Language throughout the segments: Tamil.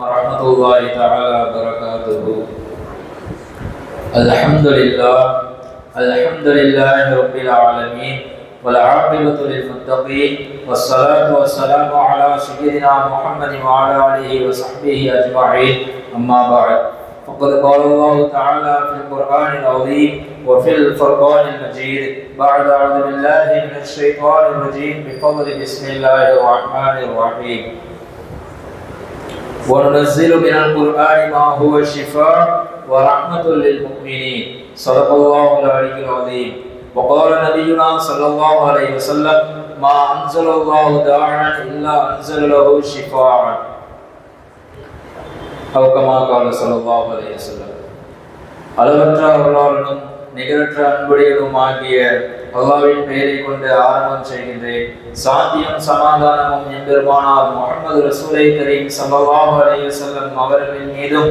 ورحمة الله تعالى وبركاته. الحمد لله رب العالمين والعاقبة للمتقين والصلاة والسلام على سيدنا محمد وعلى آله وصحبه أجمعين. أما بعد، فقد قال الله تعالى في القرآن العظيم وفي الفرقان المجيد بعد أعوذ بالله من الشيطان الرجيم بفضل بسم الله الرحمن الرحيم. وننزل من القرآن ما هو شفاء ورحمة للمؤمنين. صدق الله العلي العظيم. وقال نبينا صلى الله عليه وسلم: ما أنزل الله داعا إلا أنزل له شفاء. أو كما قال صلى الله عليه وسلم. அளவற்ற அருளாளனும் நிகரற்ற அன்புடையதும் ஆகிய அல்லாஹ்வின் பெயரை கொண்டு ஆரம்பம் செய்கின்றேன். சாந்தியும் சமாதானமும் எம்பெருமானார் முஹம்மது ரசூலை கரீம் ஸல்லல்லாஹு அலைஹி வஸல்லம் அவர்களின் மீதும்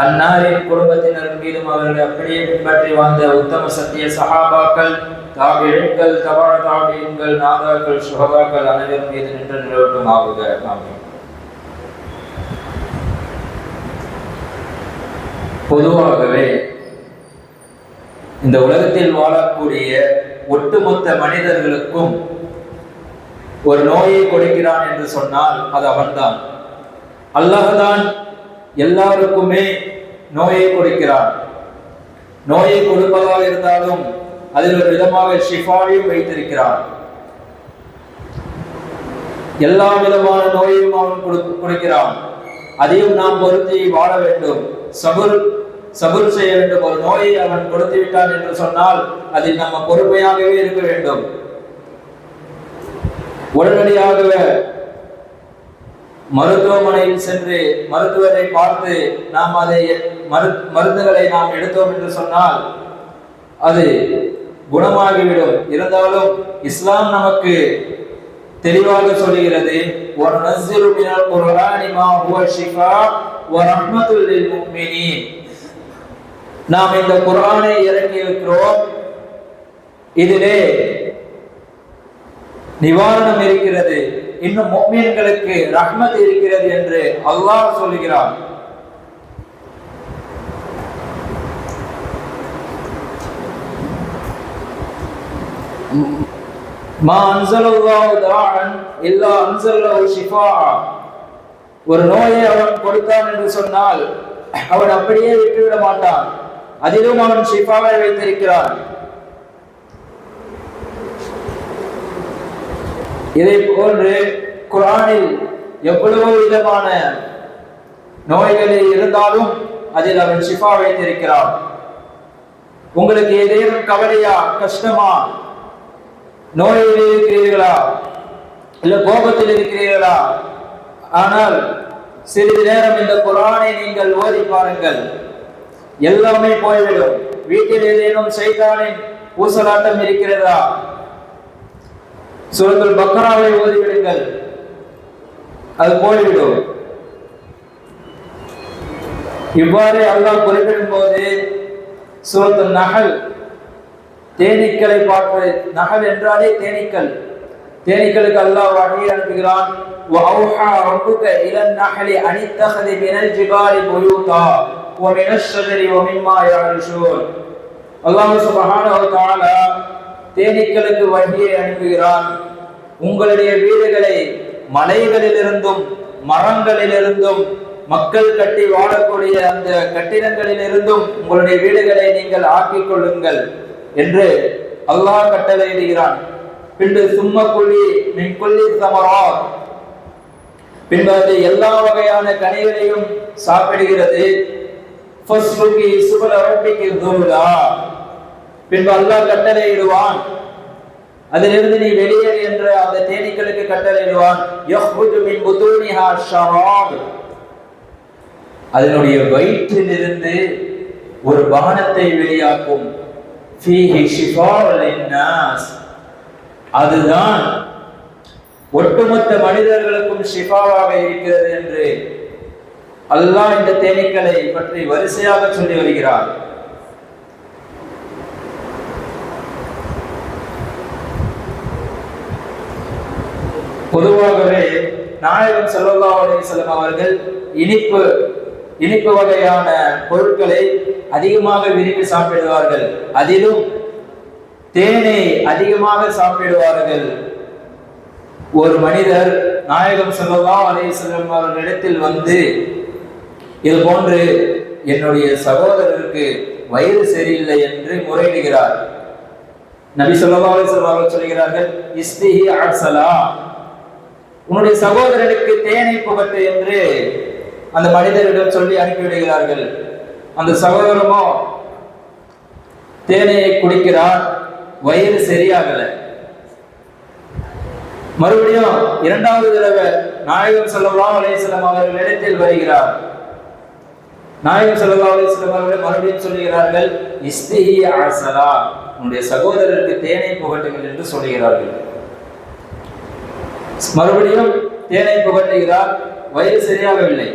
அன்னாரின் குடும்பத்தினர் மீதும் அவர்களை அப்படியே பின்பற்றி வாழ்ந்த உத்தம சத்திய சஹாபாக்கள், தாபிஈன்கள், தபா தாபிஈன்கள், நாதாக்கள், சுஹதாக்கள் அனைவரும் மீது நின்று நிலவட்டும் ஆகுக. ஆமீன். பொதுவாகவே இந்த உலகத்தில் வாழக்கூடிய ஒட்டுமொத்த மனிதர்களுக்கும் ஒரு நோயை கொடுக்கிறான் என்று சொன்னால் அது அவன்தான். அல்லாஹ்தான் எல்லாருக்குமே நோயை கொடுக்கிறான். நோயை கொடுப்பதாக இருந்தாலும் அதில் ஒரு விதமாக ஷிஃபாவையும் வைத்திருக்கிறான். எல்லா விதமான நோயையும் அவன் கொடுக்கிறான். அதையும் நாம் பொருத்தி வாழ வேண்டும், சபுர் செய்ய வேண்டும். ஒரு நோயை அவன் கொடுத்து விட்டான் என்று சொன்னால் அதில் நம்ம பொறுமையாகவே இருக்க வேண்டும். உடனடியாக மருத்துவமனையில் சென்று மருத்துவரை பார்த்து நாம் அதை மருந்துகளை நாம் எடுத்தோம் என்று சொன்னால் அது குணமாகிவிடும். இருந்தாலும் இஸ்லாம் நமக்கு தெளிவாக சொல்கிறது, وَنُنَزِّلُ مِنَ الْقُرْآنِ مَا هُوَ شِفَاءٌ وَرَحْمَةٌ لِلْمُؤْمِنِينَ. நாம் இந்த குர்ஆனை இறக்கி இருக்கிறோம், இதிலே நிவாரணம் இருக்கிறது, இன்னும் முஃமின்களுக்கு ரஹ்மத் இருக்கிறது என்று அல்லாஹ் சொல்கிறான். மா அன்ஸலல்லாஹு தாஅன் இல்லா அன்ஸலஹு ஷிஃபாஅ. ஒரு நோயை அவன் கொடுத்தான் என்று சொன்னால் அவன் அப்படியே விட்டுவிட மாட்டான், அதிலும் அவன் ஷிஃபாவை வைத்திருக்கிறான். இதை போன்று குர்ஆனில் எவ்வளவோ விதமான நோய்களில் இருந்தாலும் அதில் அவன் ஷிஃபா வைத்திருக்கிறான். உங்களுக்கு ஏதேனும் கவலையா, கஷ்டமா, நோயில் இருக்கிறீர்களா, இல்ல கோபத்தில் இருக்கிறீர்களா, ஆனால் சிறிது நேரம் இந்த குர்ஆனை நீங்கள் ஓதி பாருங்கள், எல்லாமே போய்விடும். வீட்டில் ஏதேனும் சைத்தானின் ஊசலாட்டம் இருக்கிறதா, சூரத்துல் பக்ராவை ஓதிவிடுங்கள், அது போய்விடும். இவ்வாறு அல்லாஹ் குறிப்பிடும் போது சூரத்துல் நஹல், தேனீக்களை பார்ப்பது, நஹல் என்றாலே தேனீக்கள், தேனீக்களுக்கு அல்லாஹ் வஹீ அனுப்புகிறான். وَأَوْحَى رَبُّكَ إِلَى النَّحْلِ أَنِ اتَّخِذِي مِنَ الْجِبَالِ بُيُوتًا وَمِنَ الشَّجَرِ وَمِمَّا يَعْرُشُونَ. அல்லாஹ் சுப்ஹானஹு வ தஆலா தேனீக்களுக்கு வஹீயை அனுப்புகிறான். உங்களுடைய வீடுகளை மலைகளிலிருந்தும் மரங்களிலிருந்தும் மக்கள் கட்டி வாழக்கூடிய அந்த கட்டிடங்களிலிருந்தும் உங்களுடைய வீடுகளை நீங்கள் ஆக்கிக் கொள்ளுங்கள் என்று அல்லாஹ் கட்டளையிடுகிறான். பின்பு சும்மக்குழி மின் குல்லி ஸமராத், பின்பு அது எல்லா வகையான கனிகளையும் சாப்பிடுகிறது. ஃபஸ்லுகி சுபல ரப்பிகி துருலா, பின்பு அல்லாஹ் கட்டளையிடுவான், அதிலிருந்து நீ வெளியேறு என்று அந்த தேனீக்களுக்கு கட்டளையிடுவான். யஹ்ருஜு மின் புதூனிஹா ஷராப், அதனுடைய வயிற்றிலிருந்து ஒரு பானத்தை வெளியாக்கும். ஃபீஹி ஷிஃபாஉ லின்னாஸ், அதுதான் ஒட்டுமொத்த மனிதர்களுக்கும் ஷிஃபாவாக இருக்கிறது என்று அல்லாஹ் இந்த தேனீக்களை பற்றி வரிசையாக சொல்லி வருகிறார். பொதுவாகவே நாயகம் ஸல்லல்லாஹு அலைஹி வஸல்லம் அவர்கள் இனிப்பு வகையான பொருட்களை அதிகமாக விரும்பி சாப்பிடுவார்கள். அதிலும் தேனை அதிகமாக சாப்பிடுவார்கள். ஒரு மனிதர் நாயகம் ஸல்லல்லாஹு அலைஹி வஸல்லம் அவர்களிடத்தில் வந்து, இது போன்று என்னுடைய சகோதரருக்கு வயிறு சரியில்லை என்று முறையிடுகிறார். நபி ஸல்லல்லாஹு அலைஹி வஸல்லம் அவர்கள் சொல்கிறார்கள், இஸ்திஹி அர்சலா, உன்னுடைய சகோதரனுக்கு தேனை புகட்டு என்று அந்த மனிதரிடம் சொல்லி அனுப்பிவிடுகிறார்கள். அந்த சகோதரமோ தேனையை குடிக்கிறார், வயிறு சரியாகல. மறுபடியும் இரண்டாவது தடவை நாயகம் ஸல்லல்லாஹு அலைஹி வஸல்லம் அவர்களிடத்தில் வருகிறார். நாயகம் ஸல்லல்லாஹு அலைஹி வஸல்லம் அவர்கள் மறுபடியும் சொல்கிறார்கள், இஸ்திஹி அர்சலா, உன்னுடைய சகோதரருக்கு தேனை புகட்டுங்கள் என்று சொல்கிறார்கள். மறுபடியும் தேனை புகட்டுகிறார், வயிறு சரியாகவில்லை.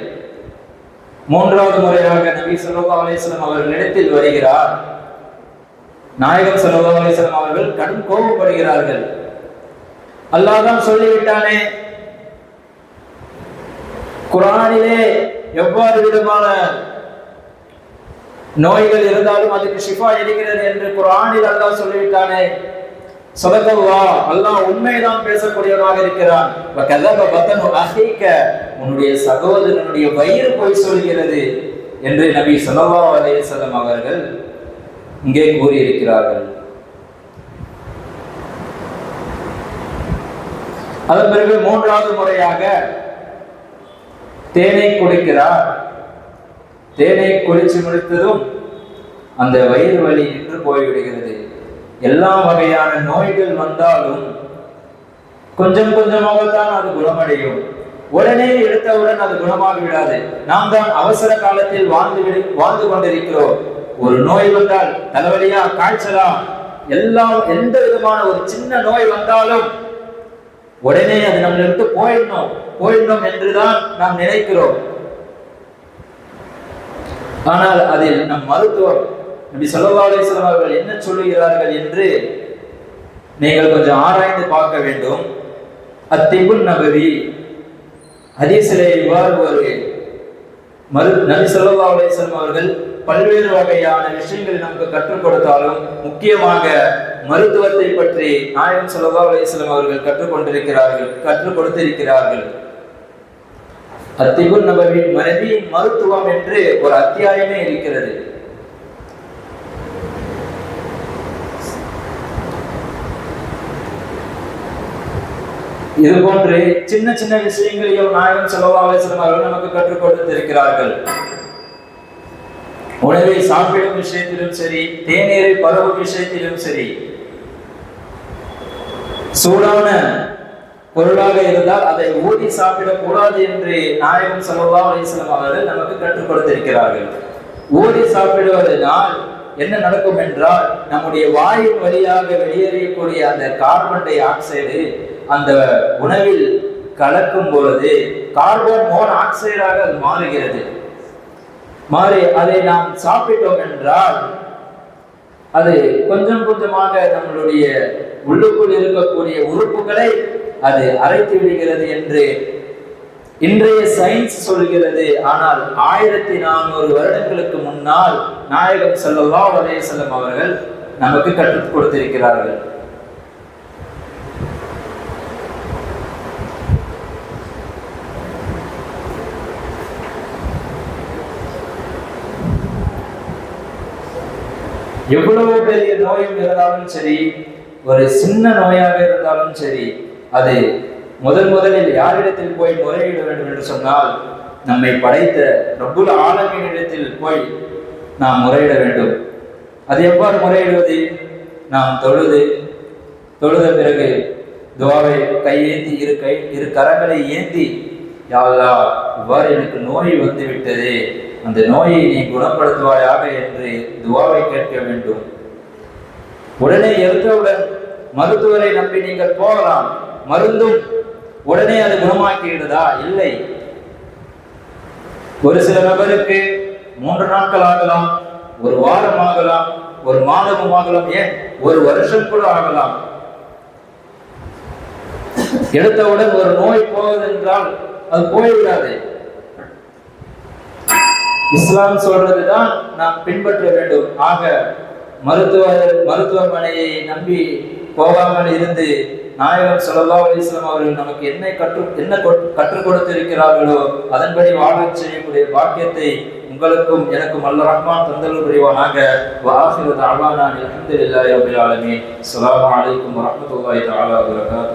மூன்றாவது முறையாக நபி ஸல்லல்லாஹு அலைஹி வஸல்லம் அவர்களிடத்தில் வருகிறார். நாயகம் ஸல்லல்லாஹு அலைஹி வஸல்லம் அவர்கள் கடும் கோபப்படுகிறார்கள். அல்லாஹ் தான் சொல்லிவிட்டானே, குர்ஆனிலே எவ்வாறு விதமான நோய்கள் இருந்தாலும் அதுக்கு ஷிஃபா இருக்கிறது என்று குர்ஆனில் அல்லாஹ் சொல்லிவிட்டானே. ஸல்லல்லாஹு அல்லாஹ் உண்மைதான் பேசக்கூடியவனாக இருக்கிறான். வகதப பதனு அஹீக, உன்னுடைய சகோதரனுடைய வயிறு போய் சொல்கிறது என்று நபி ஸல்லல்லாஹு அலைஹி வஸல்லம் அவர்கள் இங்கே கூறியிருக்கிறார்கள். அதன் பிறகு மூன்றாவது முறையாக தேனை குடிக்கிறார். தேனை குடிச்சு முடித்ததும் அந்த வயிறு வலி நின்று போய்விடுகிறது. எல்லா வகையான நோய்கள் வந்தாலும் கொஞ்சம் கொஞ்சமாகத்தான் அது குணமடையும். உடனே எடுத்தவுடன் அது குணமாகி விடாது. நாம் தான் அவசர காலத்தில் வாழ்ந்து கொண்டிருக்கிறோம். ஒரு நோய் வந்தால், தலைவலியா, காய்ச்சலா, எந்த விதமான ஒரு சின்ன நோய் வந்தாலும் உடனே அது நம்மளுக்கு போயிடணும் என்றுதான் நாம் நினைக்கிறோம். ஆனால் அதில் நம் மருத்துவர் நபி ஸல்லல்லாஹு அலைஹி வஸல்லம் அவர்கள் என்ன சொல்லுகிறார்கள் என்று நீங்கள் கொஞ்சம் ஆராய்ந்து பார்க்க வேண்டும். அத்திபுன் நபவி ஹதீஸிலே இவ்வாறு ஒரு நபி ஸல்லல்லாஹு அலைஹி வஸல்லம் அவர்கள் பல்வேறு வகையான விஷயங்களை நமக்கு கற்றுக் கொடுத்தாலும் முக்கியமாக மருத்துவத்தை பற்றி நாயகம் ஸல்லல்லாஹு அலைஹி வஸல்லம் அவர்கள் கற்றுக் கொடுத்திருக்கிறார்கள். அத்திபுன் நபவி, மனதின் மருத்துவம் என்று ஒரு அத்தியாயமே இருக்கிறது. இது போன்று சின்ன சின்ன விஷயங்களையும் நாயகம் ஸல்லல்லாஹு அலைஹி வஸல்லம் அவர்கள் நமக்கு கற்றுக் கொடுத்திருக்கிறார்கள். உணவை சாப்பிடும் விஷயத்திலும் சரி, தேநீரை பருகும் விஷயத்திலும் சரி, சூடான பொருளாக இருந்தால் அதை ஊதி சாப்பிடக்கூடாது என்று நாயகம் ஸல்லல்லாஹு அலைஹி வஸல்லம் அவர்கள் நமக்கு கற்றுக் கொடுத்திருக்கிறார்கள். ஊதி சாப்பிடுவதனால் என்ன நடக்கும் என்றால், நம்முடைய வாயு வழியாக வெளியேறக்கூடிய அந்த கார்பன் டை ஆக்சைடு அந்த உணவில் கலக்கும் பொழுது கார்பன் மோனாக்சைடாக அது மாறுகிறது. மாறி அதை நாம் சாப்பிட்டோம் என்றால் அது கொஞ்சம் கொஞ்சமாக நம்மளுடைய உள்ளுக்குள் இருக்கக்கூடிய உறுப்புகளை அது அரைத்து விடுகிறது என்று இன்றைய சயின்ஸ் சொல்கிறது. ஆனால் 1400 வருடங்களுக்கு முன்னால் நாயகம் ஸல்லல்லாஹு அலைஹி வஸல்லம் அவர்கள் நமக்கு கற்றுக் கொடுத்திருக்கிறார்கள். எவ்வளவு பெரிய நோயும் இருந்தாலும் சரி, ஒரு சின்ன நோயாக இருந்தாலும் சரி, அது முதலில் யாரிடத்தில் போய் முறையிட வேண்டும் என்று சொன்னால், நம்மை படைத்த ரப்புல் ஆலமீனிடத்தில் போய் நாம் முறையிட வேண்டும். அது எவ்வாறு முறையிடுவது? நாம் தொழுத பிறகு துஆவை கையேந்தி இரு கரங்களை ஏந்தி, யா அல்லாஹ், இவ்வாறு எனக்கு நோய் வந்து விட்டது, அந்த நோயை நீ குணப்படுத்துவாயாக என்று துஆவை கேட்க வேண்டும். உடனே எடுத்தவுடன் மருத்துவரை நம்பி நீங்கள் போகலாம். மருந்தும் உடனே அது குணமாக்கிடுதா? இல்லை. ஒரு சில நபருக்கு 3 நாட்கள் ஆகலாம், ஒரு வாரம் ஆகலாம், ஒரு மாதமும் ஆகலாம், ஏன் ஒரு வருஷம் கூட ஆகலாம். எடுத்தவுடன் ஒரு நோய் போவது என்றால் அது போய்விடாது. இஸ்லாம் சொல்றதுதான் நாம் பின்பற்ற வேண்டும். ஆக மருத்துவமனையை நம்பி போகாமல் இருந்து நாயகம் ஸல்லல்லாஹு அலைஹி வஸல்லம் அவர்கள் நமக்கு என்ன கற்றுக் கொடுத்திருக்கிறார்களோ அதன்படி வாழச் செய்யக்கூடிய பாக்கியத்தை உங்களுக்கும் எனக்கும் அல்லாஹ் ரஹ்மான் தந்தருள் புரிவானாக. வ ஆகிரு தஅவானா அல்ஹம்துலில்லாஹி ரப்பில் ஆலமீன். அஸ்ஸலாமு அலைக்கும் வ ரஹ்மத்துல்லாஹி தஆலா வ பரகாத்துஹு.